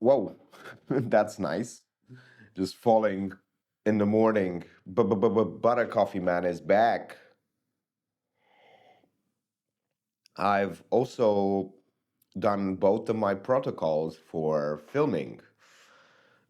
Whoa, that's nice. Just falling in the morning. Butter Coffee Man is back. I've also done both of my protocols for filming.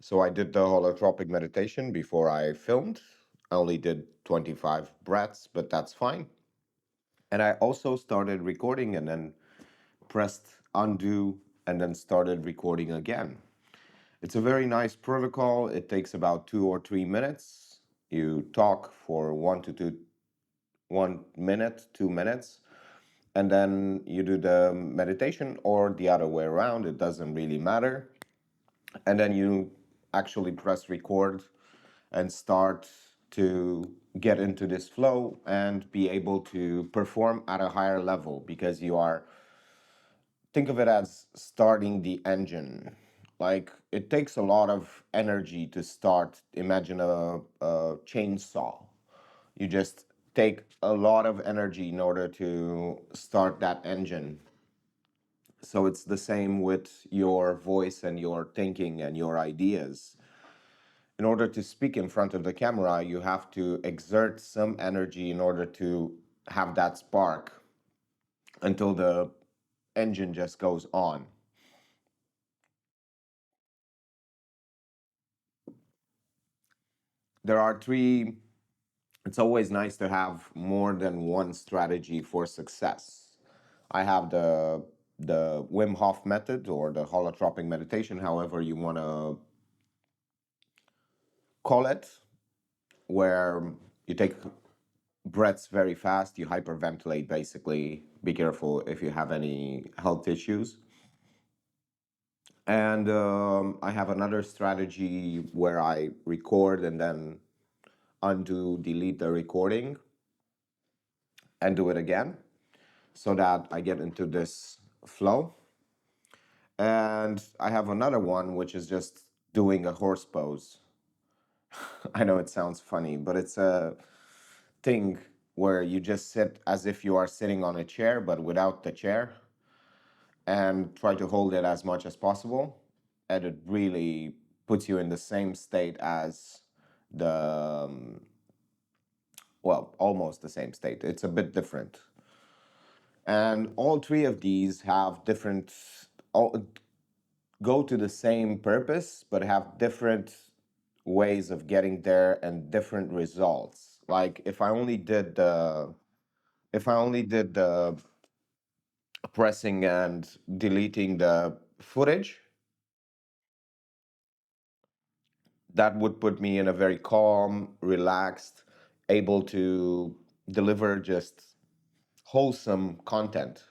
So I did the holotropic meditation before I filmed. I only did 25 breaths, but that's fine. And I also started recording and then pressed undo and then started recording again. It's a very nice protocol. It takes about 2 or 3 minutes. You talk for 1 minute, 2 minutes, and then you do the meditation or the other way around. It doesn't really matter. And then you actually press record and start to get into this flow and be able to perform at a higher level because you are, think of it as starting the engine. Like it takes a lot of energy to start. Imagine a chainsaw. You just take a lot of energy in order to start that engine. So it's the same with your voice and your thinking and your ideas. In order to speak in front of the camera, you have to exert some energy in order to have that spark until the engine just goes on. There are three, it's always nice to have more than one strategy for success. I have the Wim Hof method or the holotropic meditation, however you want to call it, where you take breaths very fast, you hyperventilate basically. Be careful if you have any health issues. And I have another strategy where I record and then undo, delete the recording and do it again so that I get into this flow. And I have another one, which is just doing a horse pose. I know it sounds funny, but it's a thing where you just sit as if you are sitting on a chair, but without the chair, and try to hold it as much as possible. And it really puts you in the same state as the, well, almost the same state. It's a bit different. And all three of these have different, all, go to the same purpose, but have different ways of getting there and different results. Like if I only did the pressing and deleting the footage, that would put me in a very calm, relaxed, able to deliver just wholesome content.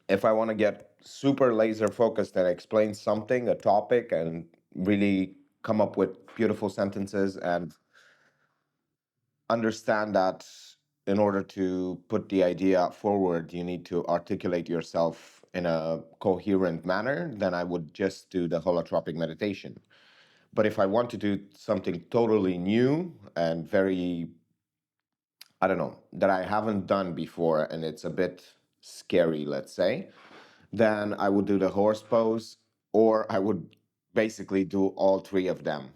If I want to get super laser focused and explain something, a topic, and really come up with beautiful sentences and understand that in order to put the idea forward, you need to articulate yourself in a coherent manner, then I would just do the holotropic meditation. But if I want to do something totally new and very, I don't know, that I haven't done before and it's a bit scary, let's say, then I would do the horse pose or I would basically do all three of them.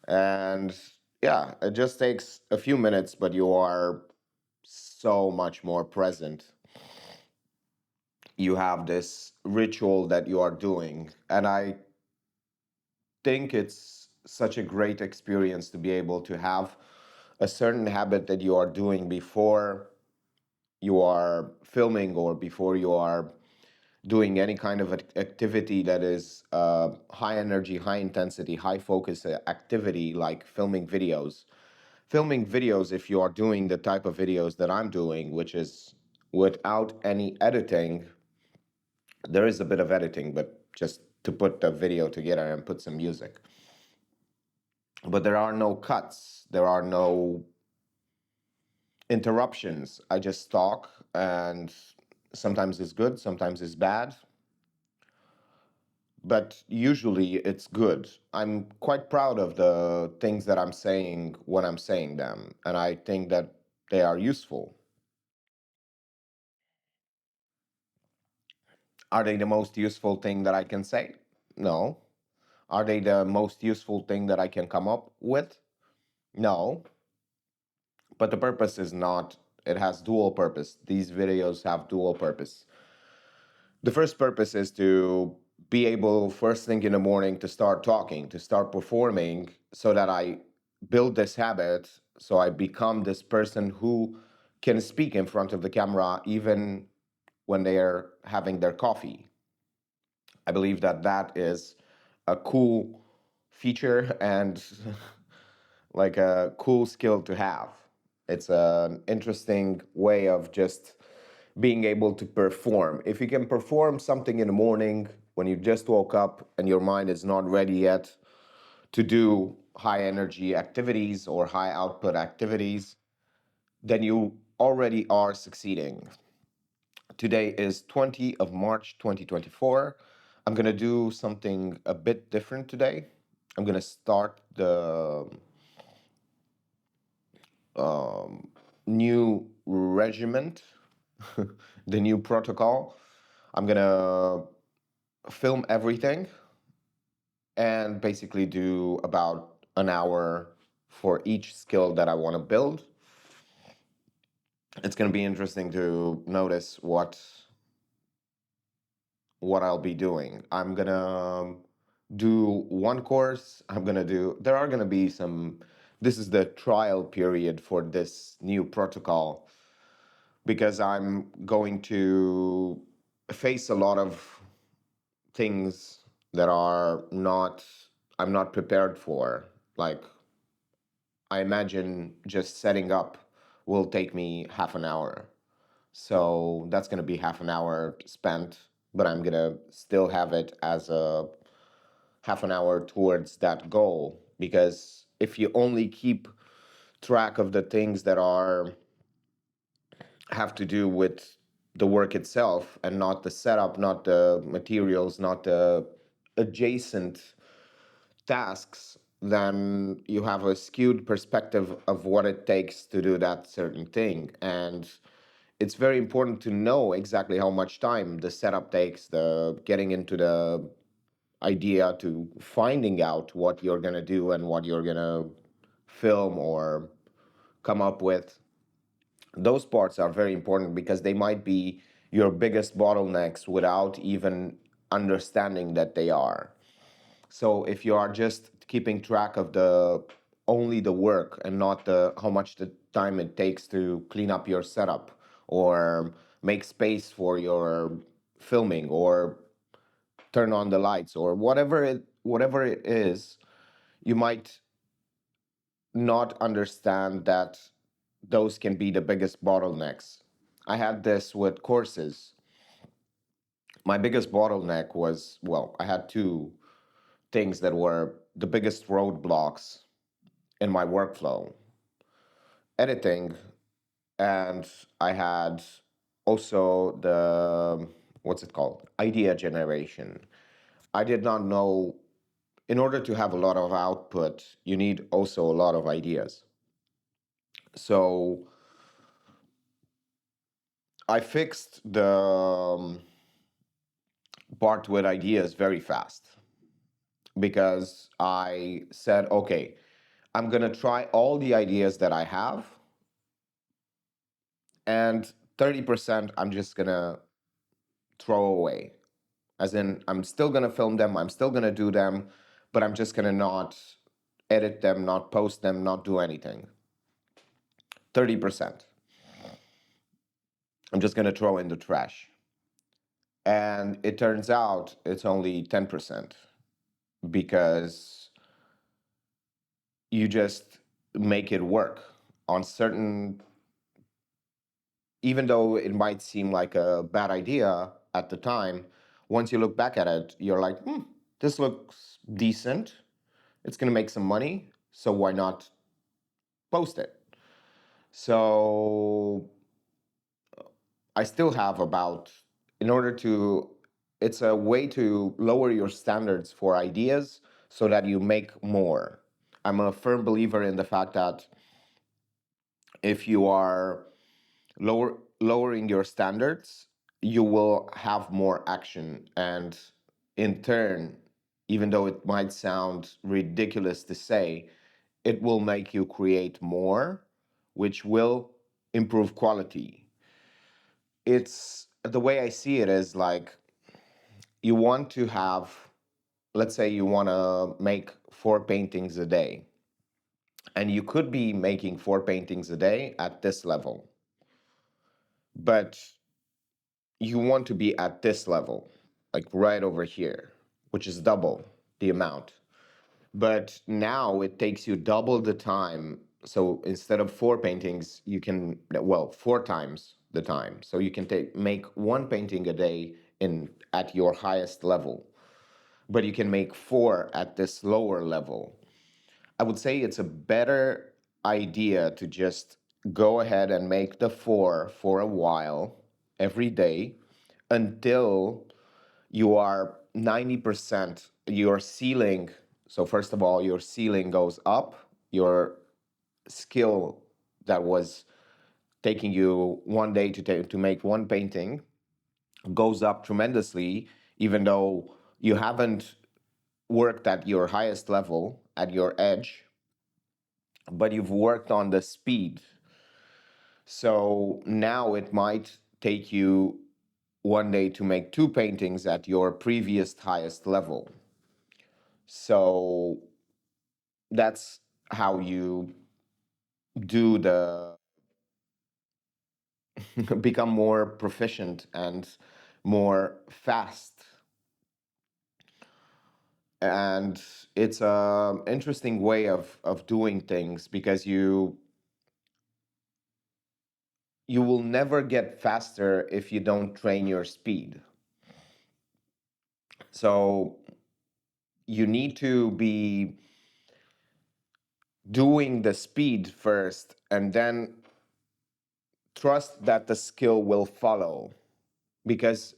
And yeah, it just takes a few minutes, but you are so much more present. You have this ritual that you are doing. And I think it's such a great experience to be able to have a certain habit that you are doing before you are filming or before you are doing any kind of activity that is high energy, high intensity, high focus activity like filming videos. Filming videos, if you are doing the type of videos that I'm doing, which is without any editing, there is a bit of editing, but just to put the video together and put some music. But there are no cuts, there are no interruptions. I just talk, and sometimes it's good, sometimes it's bad, but usually it's good. I'm quite proud of the things that I'm saying when I'm saying them, and I think that they are useful. Are they the most useful thing that I can say? No. Are they the most useful thing that I can come up with? No. But the purpose is not, it has dual purpose. These videos have dual purpose. The first purpose is to be able, first thing in the morning, to start talking, to start performing, so that I build this habit, so I become this person who can speak in front of the camera even when they're having their coffee. I believe that that is a cool feature and like a cool skill to have. It's an interesting way of just being able to perform. If you can perform something in the morning when you just woke up and your mind is not ready yet to do high energy activities or high output activities, then you already are succeeding. Today is 20 of March 2024. I'm going to do something a bit different today. I'm going to start the new regiment, the new protocol. I'm going to film everything and basically do about an hour for each skill that I want to build. It's going to be interesting to notice what I'll be doing. I'm gonna do one course. There are gonna be some, this is the trial period for this new protocol because I'm going to face a lot of things that I'm not prepared for. Like, I imagine just setting up will take me half an hour. So that's going to be half an hour spent, but I'm going to still have it as a half an hour towards that goal. Because if you only keep track of the things that are have to do with the work itself and not the setup, not the materials, not the adjacent tasks, then you have a skewed perspective of what it takes to do that certain thing. And it's very important to know exactly how much time the setup takes, the getting into the idea to finding out what you're going to do and what you're going to film or come up with. Those parts are very important because they might be your biggest bottlenecks without even understanding that they are. So if you are just keeping track of the only the work and not the how much the time it takes to clean up your setup or make space for your filming or turn on the lights or whatever it is, you might not understand that those can be the biggest bottlenecks. I had this with courses. My biggest bottleneck was, well, I had two things that were the biggest roadblocks in my workflow: editing, and I had also the, what's it called, idea generation. I did not know, in order to have a lot of output you need also a lot of ideas. So I fixed the part with ideas very fast because I said, okay, I'm going to try all the ideas that I have, and 30% I'm just going to throw away. As in, I'm still going to film them, I'm still going to do them, but I'm just going to not edit them, not post them, not do anything. 30%. I'm just going to throw in the trash. And it turns out it's only 10% because you just make it work on certain, even though it might seem like a bad idea at the time, once you look back at it, you're like, this looks decent. It's going to make some money. So why not post it? So I still have about, in order to, it's a way to lower your standards for ideas so that you make more. I'm a firm believer in the fact that if you are lowering your standards you will have more action. And in turn, even though it might sound ridiculous to say, it will make you create more, which will improve quality. It's the way I see it is like you want to have, let's say you want to make 4 paintings a day, and you could be making 4 paintings a day at this level, but you want to be at this level, like right over here, which is double the amount. But now it takes you double the time. So instead of 4 paintings, you can, well, 4 times the time. So you can make 1 painting a day in at your highest level, but you can make 4 at this lower level. I would say it's a better idea to just go ahead and make the 4 for a while every day until you are 90% your ceiling. So first of all, your ceiling goes up, your skill that was taking you one day to make 1 painting goes up tremendously, even though you haven't worked at your highest level at your edge, but you've worked on the speed. So now it might take you one day to make 2 paintings at your previous highest level. So that's how you do the become more proficient and more fast. And it's a interesting way of doing things because you will never get faster if you don't train your speed. So you need to be doing the speed first and then trust that the skill will follow, because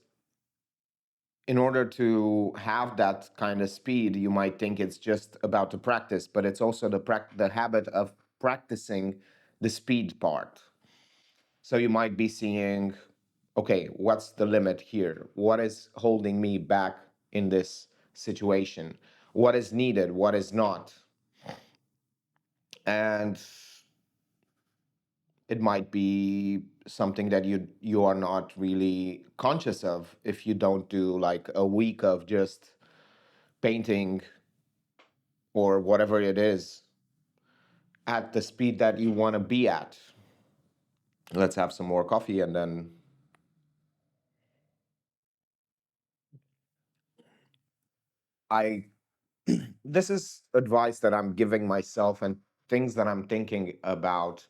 in order to have that kind of speed, you might think it's just about the practice, but it's also the habit of practicing the speed part. So you might be seeing, okay, what's the limit here? What is holding me back in this situation? What is needed? What is not? And it might be something that you are not really conscious of if you don't do like a week of just painting or whatever it is at the speed that you want to be at. Let's have some more coffee and then I this is advice that I'm giving myself and things that I'm thinking about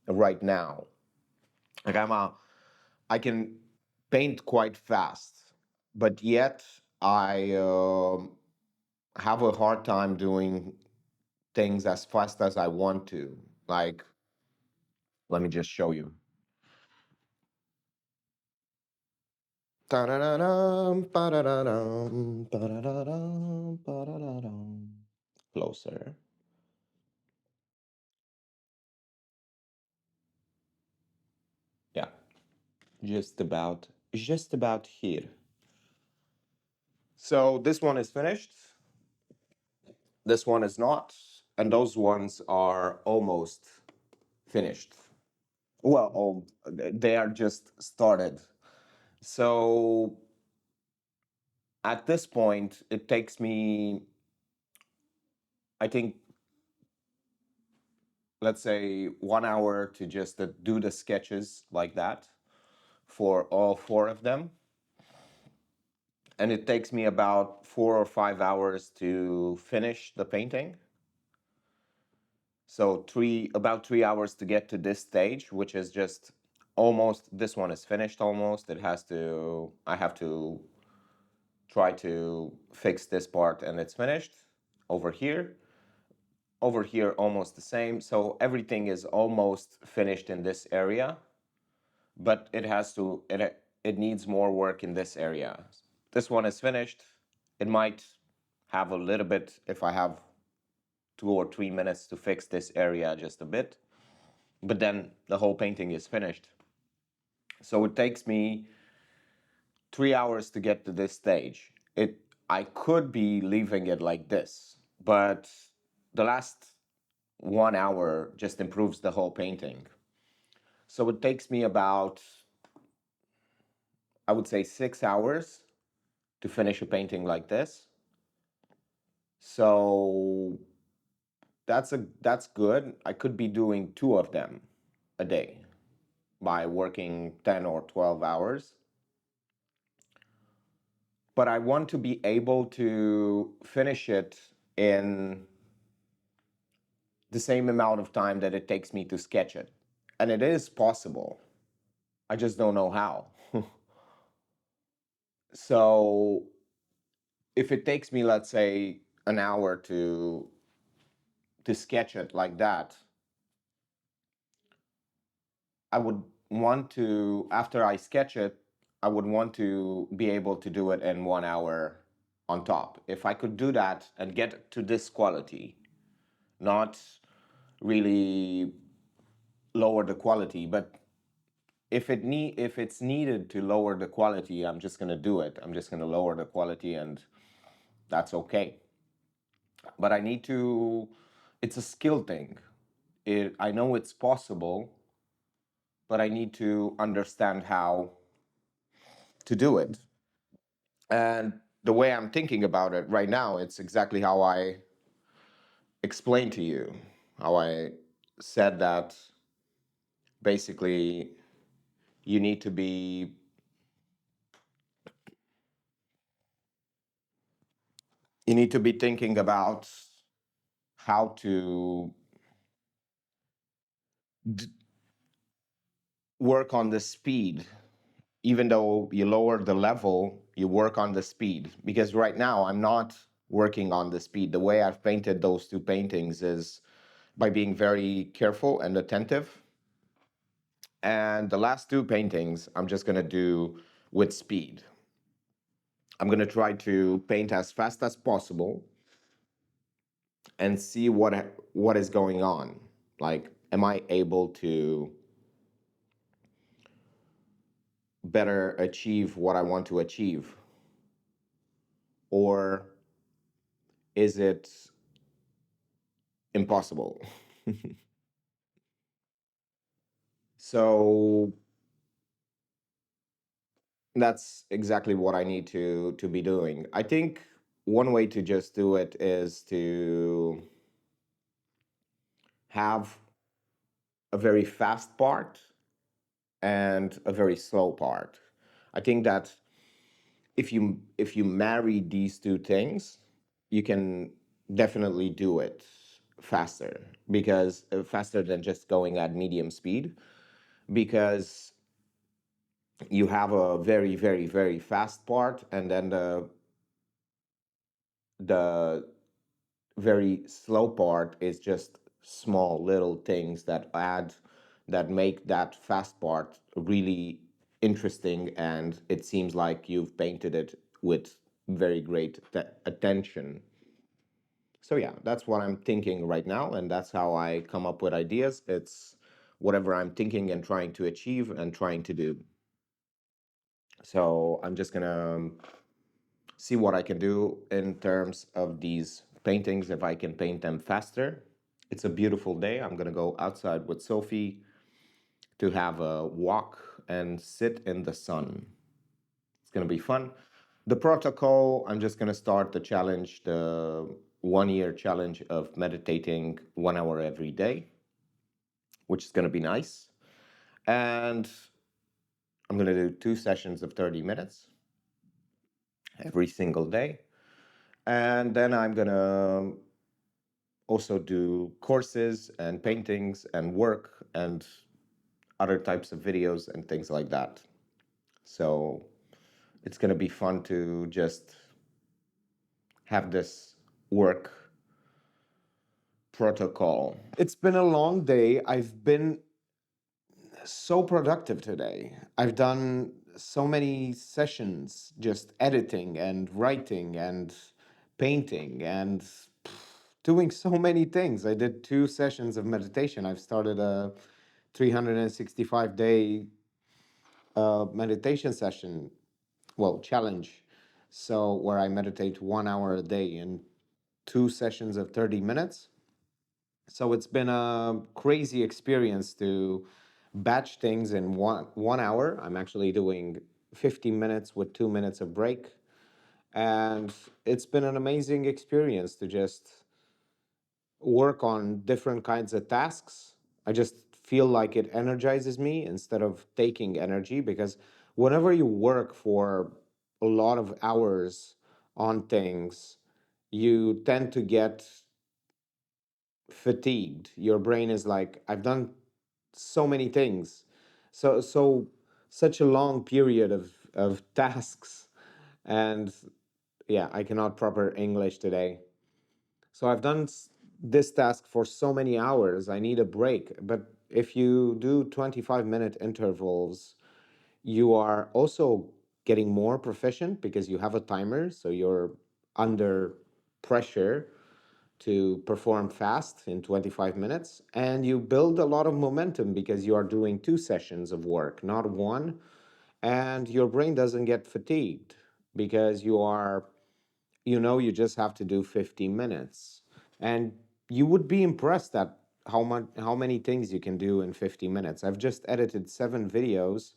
right now. Like I can paint quite fast, but yet I have a hard time doing things as fast as I want to. Like, let me just show you. Ta-da-da-dum, ba-da-da-dum, ba-da-da-dum, ba-da-da-dum. Closer. Yeah, just about here. So this one is finished. This one is not, and those ones are almost finished. Well, they are just started. So at this point, it takes me, I think, let's say 1 hour to just do the sketches like that for all 4 of them. And it takes me about 4 or 5 hours to finish the painting. So about 3 hours to get to this stage, which is just almost, this one is finished almost. I have to try to fix this part and it's finished over here. Over here, almost the same. So everything is almost finished in this area, but it needs more work in this area. This one is finished. It might have a little bit if I have 2 or 3 minutes to fix this area just a bit, but then the whole painting is finished. So it takes me 3 hours to get to this stage. I could be leaving it like this, but the last 1 hour just improves the whole painting. So it takes me about, I would say, 6 hours to finish a painting like this. So that's good. I could be doing two of them a day by working 10 or 12 hours. But I want to be able to finish it in the same amount of time that it takes me to sketch it. And it is possible. I just don't know how. So if it takes me, let's say, an hour to sketch it like that, I would want to, after I sketch it, I would want to be able to do it in 1 hour on top. If I could do that and get to this quality, not really lower the quality, but if it's needed to lower the quality, I'm just gonna do it. I'm just gonna lower the quality, and that's okay. But I need to. It's a skill thing. I know it's possible, but I need to understand how to do it. And the way I'm thinking about it right now, it's exactly how I explained to you, how I said that basically you need to be you need to be thinking about how to d- work on the speed. Even though you lower the level, you work on the speed, because right now I'm not working on the speed. The way I've painted those two paintings is by being very careful and attentive. And the last two paintings I'm just going to do with speed. I'm going to try to paint as fast as possible and see what is going on. Like, am I able to better achieve what I want to achieve, or is it impossible? So that's exactly what I need to be doing. I think one way to just do it is to have a very fast part and a very slow part. I think that if you marry these two things, you can definitely do it faster, because faster than just going at medium speed, because you have a very very very fast part, and then the very slow part is just small little things that make that fast part really interesting, and it seems like you've painted it with very great attention. So yeah, that's what I'm thinking right now, and that's how I come up with ideas. It's whatever I'm thinking and trying to achieve and trying to do. So I'm just gonna see what I can do in terms of these paintings, if I can paint them faster. It's a beautiful day. I'm gonna go outside with Sophie to have a walk and sit in the sun. It's gonna be fun. The protocol, I'm just gonna start the challenge, the 1 year challenge of meditating 1 hour every day, which is gonna be nice. And I'm gonna do 2 sessions of 30 minutes every single day. And then I'm gonna also do courses and paintings and work and other types of videos and things like that. So it's going to be fun to just have this work protocol. It's been a long day. I've been so productive today. I've done so many sessions just editing and writing and painting and doing so many things. I did 2 sessions of meditation. I've started a 365-day meditation session well, challenge. So where I meditate 1 hour a day in two sessions of 30 minutes. So it's been a crazy experience to batch things in one hour. I'm actually doing 50 minutes with 2 minutes of break. And it's been an amazing experience to just work on different kinds of tasks. I just feel like it energizes me instead of taking energy, because whenever you work for a lot of hours on things, you tend to get fatigued. Your brain is like, I've done so many things. So such a long period of tasks. And yeah, I cannot proper English today. So I've done this task for so many hours. I need a break. But if you do 25-minute intervals, you are also getting more proficient because you have a timer. So you're under pressure to perform fast in 25 minutes. And you build a lot of momentum because you are doing two sessions of work, not one. And your brain doesn't get fatigued because you just have to do 15 minutes. And you would be impressed at how many things you can do in 50 minutes. I've just edited 7 videos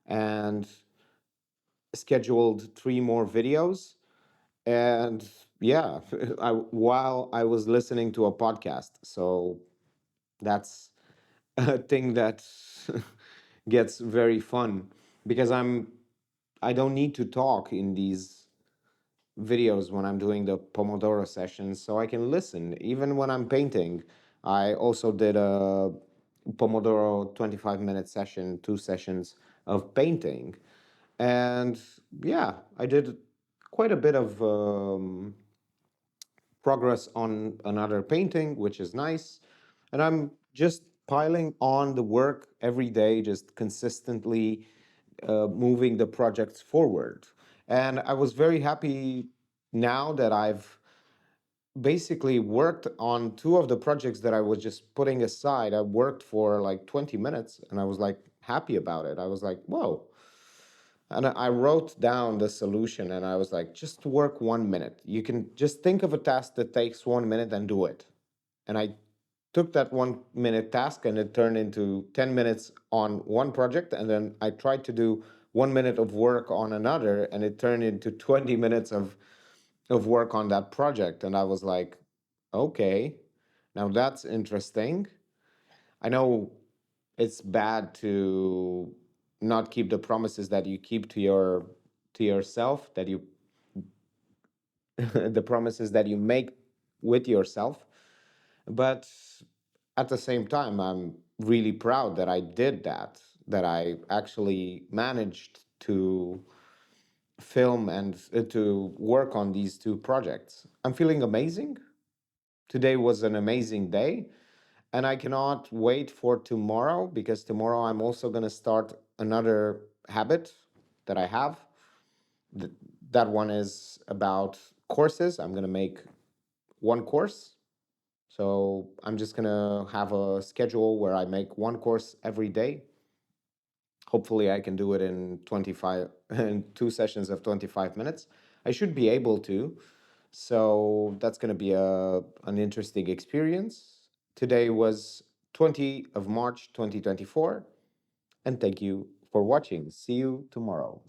and scheduled 3 more videos. And yeah, while I was listening to a podcast. So that's a thing that gets very fun because I don't need to talk in these videos when I'm doing the Pomodoro sessions, so I can listen. Even when I'm painting, I also did a Pomodoro 25-minute session, 2 sessions of painting. And yeah, I did quite a bit of progress on another painting, which is nice. And I'm just piling on the work every day, just consistently moving the projects forward. And I was very happy now that I've basically worked on two of the projects that I was just putting aside. I worked for like 20 minutes and I was like happy about it. I was like, whoa. And I wrote down the solution and I was like, just work 1 minute. You can just think of a task that takes 1 minute and do it. And I took that 1 minute task and it turned into 10 minutes on one project. And then I tried to do 1 minute of work on another and it turned into 20 minutes of work on that project. And I was like, okay, now that's interesting. I know it's bad to not keep the promises that you keep to yourself, that you the promises that you make with yourself. But at the same time, I'm really proud that I did that, that I actually managed to film and to work on these two projects. I'm feeling amazing. Today was an amazing day, and I cannot wait for tomorrow because tomorrow I'm also going to start another habit that I have. Th- that one is about courses. I'm going to make one course. So I'm just going to have a schedule where I make one course every day. Hopefully, I can do it in 25 in 2 sessions of 25 minutes. I should be able to. So that's going to be an interesting experience. Today was 20 of March 2024, and thank you for watching. See you tomorrow.